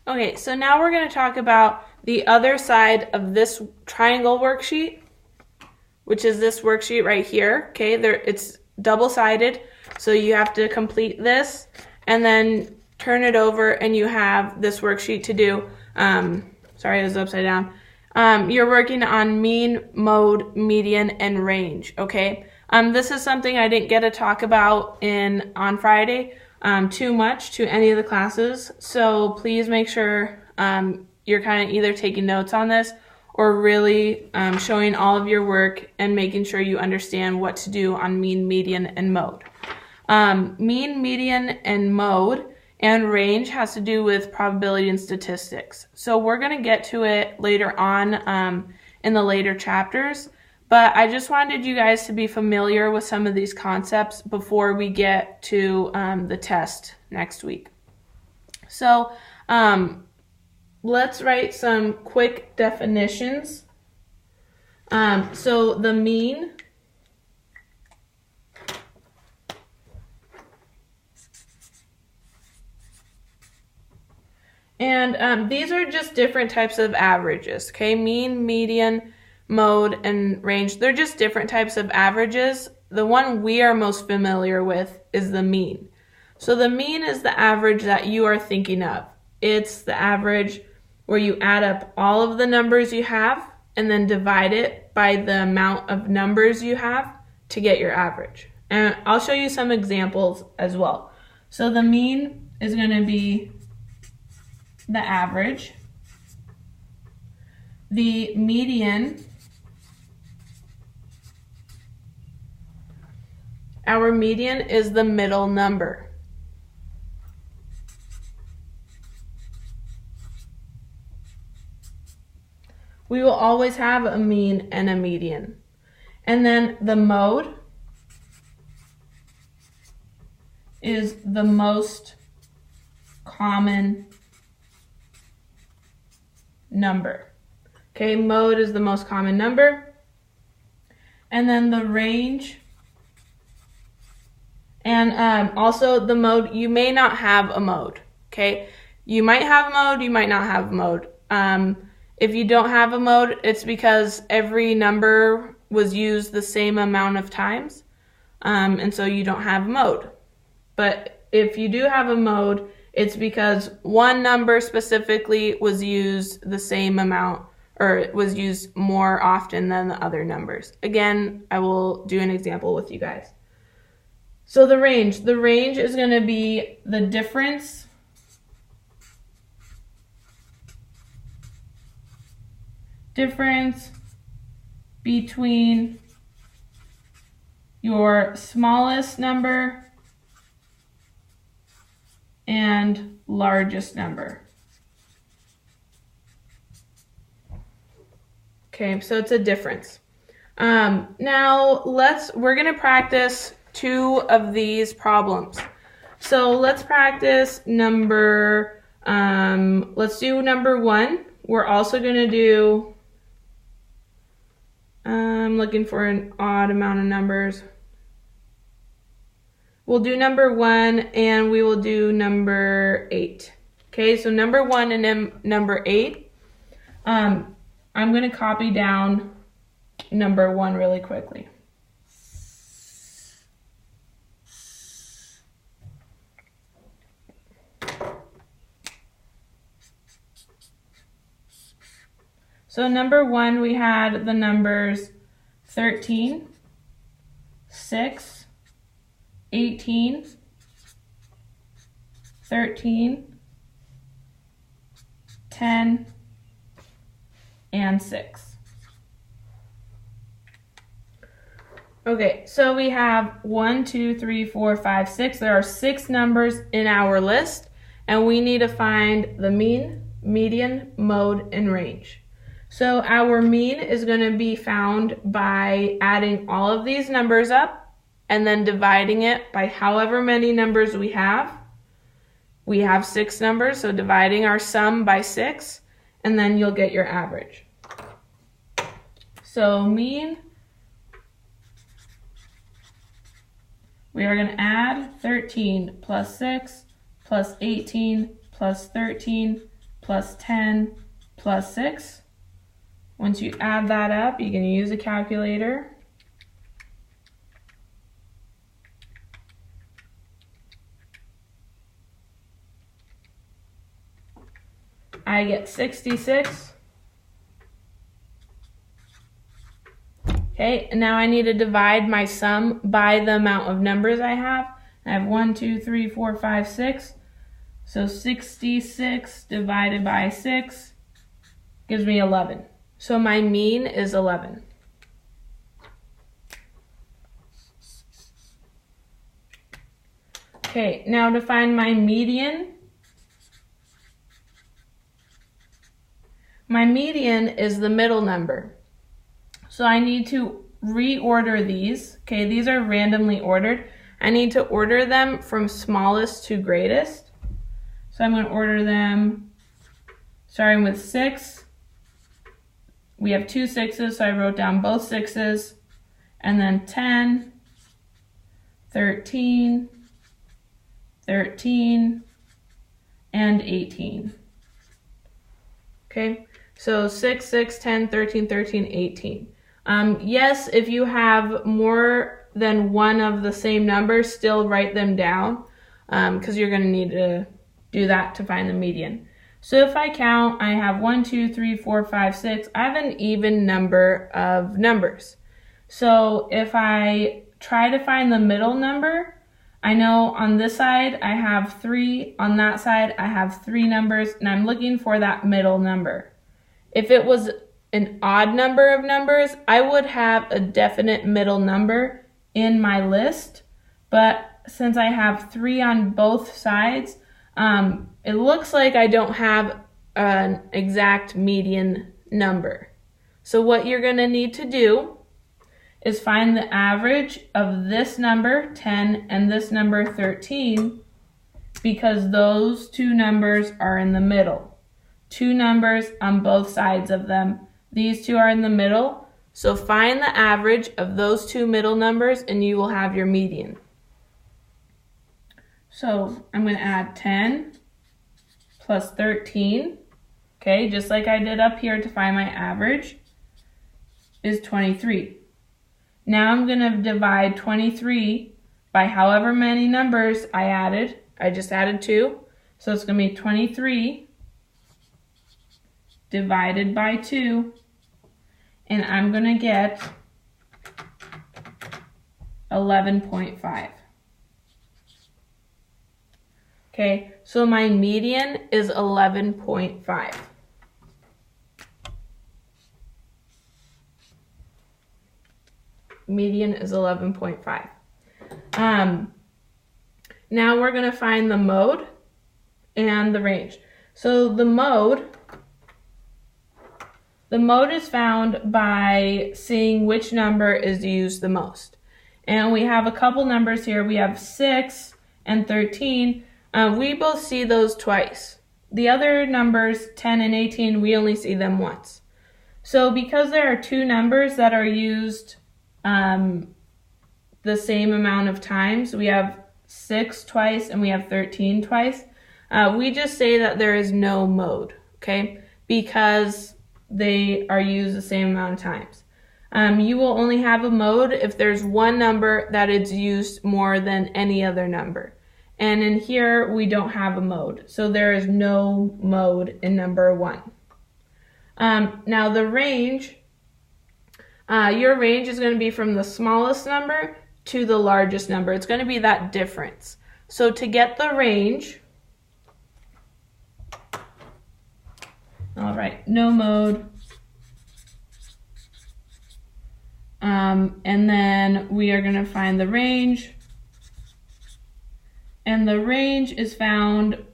Okay, so now we're going to talk about the other side of this triangle worksheet, which is this worksheet right here. Okay, it's double-sided, so you have to complete this and then turn it over and you have this worksheet to do. Sorry, it was upside down. You're working on mean, mode, median, and range, okay? This is something I didn't get to talk about on Friday too much to any of the classes, so please make sure you're kind of either taking notes on this or really showing all of your work and making sure you understand what to do on mean, median, and mode. Mean, median, and mode and range has to do with probability and statistics. So we're going to get to it later on in the later chapters, but I just wanted you guys to be familiar with some of these concepts before we get to the test next week. So let's write some quick definitions. So the mean and these are just different types of averages, okay? Mean, median, mode, and range. They're just different types of averages. The one we are most familiar with is the mean. So the mean is the average that you are thinking of. It's the average where you add up all of the numbers you have and then divide it by the amount of numbers you have to get your average. And I'll show you some examples as well. So the mean is going to be the average. The median, our median is the middle number. We will always have a mean and a median. And then the mode is the most common number. Okay, mode is the most common number. And then the range, and also the mode, you may not have a mode, okay? You might have a mode, you might not have a mode. If you don't have a mode, it's because every number was used the same amount of times, and so you don't have a mode. But if you do have a mode, it's because one number specifically was used the same amount, or it was used more often than the other numbers. Again, I will do an example with you guys. So the range is going to be the difference between your smallest number and largest number. Okay, so it's a difference. Now we're going to practice two of these problems. So let's practice let's do number 1. We're also going to do, I'm looking for an odd amount of numbers. We'll do number 1 and we will do number 8. Okay, so number 1 and number 8. I'm going to copy down number 1 really quickly. So number 1, we had the numbers 13, 6, 18, 13, 10, and 6. Okay, so we have 1, 2, 3, 4, 5, 6. There are 6 numbers in our list, and we need to find the mean, median, mode, and range. So our mean is going to be found by adding all of these numbers up and then dividing it by however many numbers we have. We have 6 numbers, so dividing our sum by 6, and then you'll get your average. So mean, we are going to add 13 plus 6 plus 18 plus 13 plus 10 plus 6. Once you add that up, you can use a calculator. I get 66. Okay, and now I need to divide my sum by the amount of numbers I have. I have 1, 2, 3, 4, 5, 6. So 66 divided by 6 gives me 11. So my mean is 11. Okay, now to find my median. My median is the middle number. So I need to reorder these. Okay, these are randomly ordered. I need to order them from smallest to greatest. So I'm going to order them starting with 6. We have 2 6s, so I wrote down both 6s. And then 10, 13, 13, and 18. Okay, so 6, 6, 10, 13, 13, 18. Yes, if you have more than one of the same numbers, still write them down because you're going to need to do that to find the median. So if I count, I have 1, 2, 3, 4, 5, 6. I have an even number of numbers. So if I try to find the middle number, I know on this side I have 3, on that side I have 3 numbers, and I'm looking for that middle number. If it was an odd number of numbers, I would have a definite middle number in my list, but since I have 3 on both sides, it looks like I don't have an exact median number. So what you're going to need to do is find the average of this number 10 and this number 13, because those 2 numbers are in the middle. 2 numbers on both sides of them. These 2 are in the middle. So find the average of those 2 middle numbers and you will have your median. So I'm going to add 10 plus 13. Okay, just like I did up here to find my average, is 23. Now I'm going to divide 23 by however many numbers I added. I just added 2. So it's going to be 23 divided by 2. And I'm going to get 11.5. Okay, so my median is 11.5. Median is 11.5. Now we're going to find the mode and the range. So the mode is found by seeing which number is used the most. And we have a couple numbers here. We have 6 and 13. We both see those twice. The other numbers, 10 and 18, we only see them once. So because there are 2 numbers that are used the same amount of times, we have 6 twice and we have 13 twice, we just say that there is no mode, okay? Because they are used the same amount of times. You will only have a mode if there's one number that is used more than any other number. And in here, we don't have a mode. So there is no mode in number 1. Now the range, your range is going to be from the smallest number to the largest number. It's going to be that difference. So to get the range, all right, no mode. And then we are going to find the range. And the range is found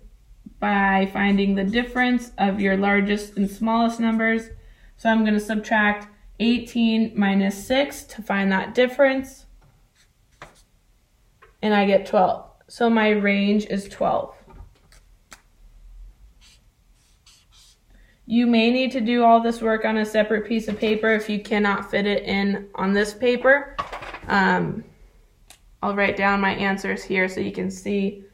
by finding the difference of your largest and smallest numbers. So I'm going to subtract 18 minus 6 to find that difference. And I get 12. So my range is 12. You may need to do all this work on a separate piece of paper if you cannot fit it in on this paper. I'll write down my answers here so you can see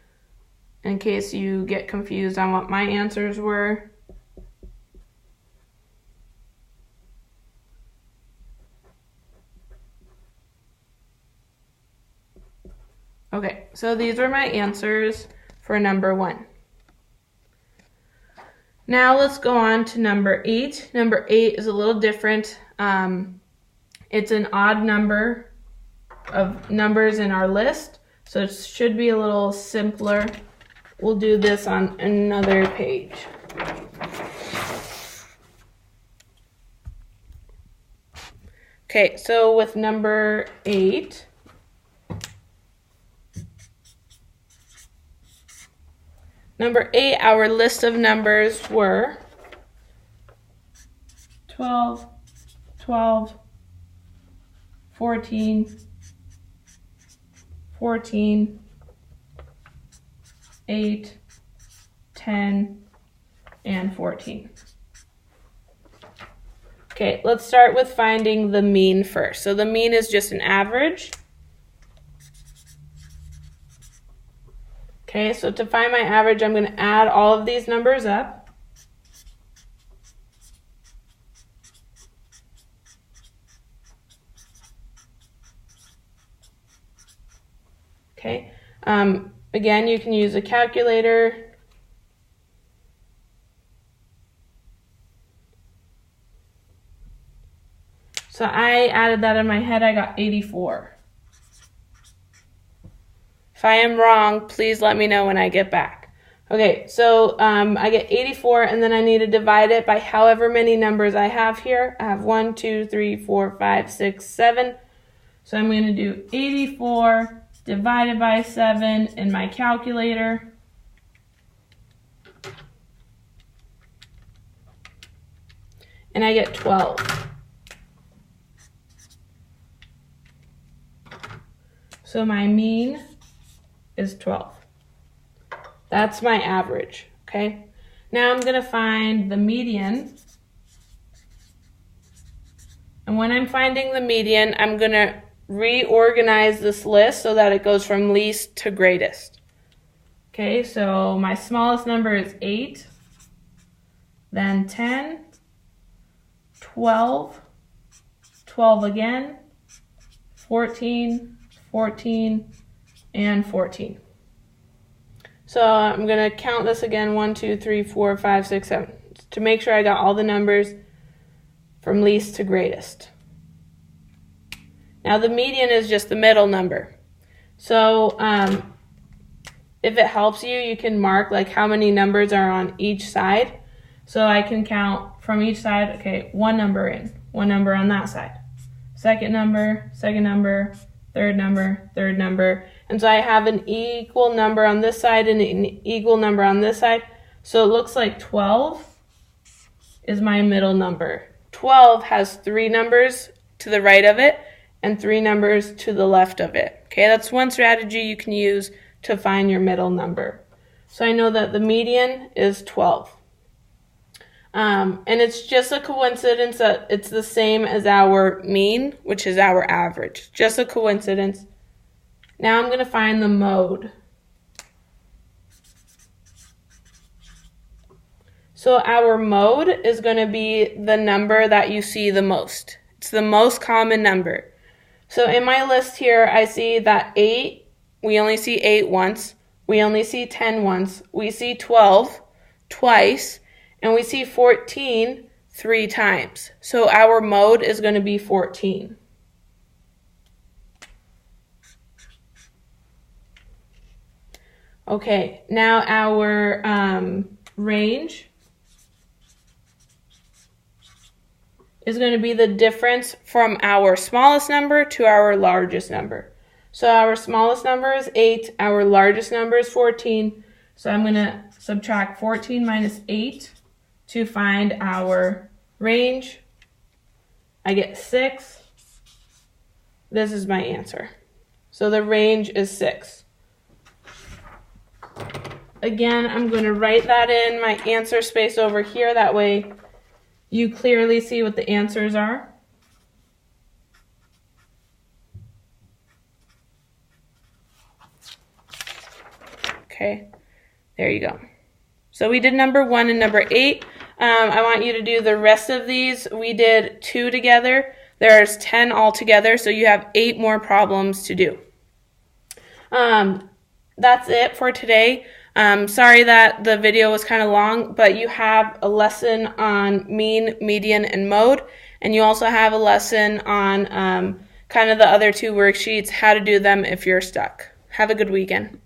in case you get confused on what my answers were. Okay, so these were my answers for number 1. Now let's go on to number 8. Number 8 is a little different. It's an odd number of numbers in our list, so it should be a little simpler. We'll do this on another page. Okay, so with number 8, our list of numbers were 12, 12, 14, 14, 8, 10, and 14. Okay, let's start with finding the mean first. So the mean is just an average. Okay, so to find my average, I'm going to add all of these numbers up. Okay, again, you can use a calculator. So I added that in my head, I got 84. If I am wrong, please let me know when I get back. Okay, so I get 84, and then I need to divide it by however many numbers I have here. I have 1, 2, 3, 4, 5, 6, 7. So I'm going to do 84 divided by 7 in my calculator. And I get 12. So my mean is 12. That's my average, okay? Now I'm going to find the median. And when I'm finding the median, I'm going to reorganize this list so that it goes from least to greatest. Okay, so my smallest number is 8, then 10, 12, 12 again, 14, 14, and 14. So I'm going to count this again, 1, 2, 3, 4, 5, 6, 7, to make sure I got all the numbers from least to greatest. Now the median is just the middle number. So if it helps you, you can mark like how many numbers are on each side. So I can count from each side, okay, one number in, one number on that side. Second number, third number. And so I have an equal number on this side and an equal number on this side. So it looks like 12 is my middle number. 12 has 3 numbers to the right of it and 3 numbers to the left of it. Okay, that's one strategy you can use to find your middle number. So I know that the median is 12. And it's just a coincidence that it's the same as our mean, which is our average. Just a coincidence. Now I'm going to find the mode. So our mode is going to be the number that you see the most. It's the most common number. So in my list here, I see that 8, we only see 8 once. We only see 10 once. We see 12 twice. And we see 14 3 times. So our mode is going to be 14. Okay, now our range is going to be the difference from our smallest number to our largest number. So our smallest number is 8, our largest number is 14. So I'm going to subtract 14 minus 8 to find our range. I get 6. This is my answer. So the range is 6. Again, I'm going to write that in my answer space over here. That way you clearly see what the answers are. Okay, there you go. So we did number 1 and number 8. I want you to do the rest of these. We did 2 together. There's 10 altogether, so you have 8 more problems to do. That's it for today. Sorry that the video was kind of long, but you have a lesson on mean, median, and mode, and you also have a lesson on kind of the other two worksheets, how to do them if you're stuck. Have a good weekend.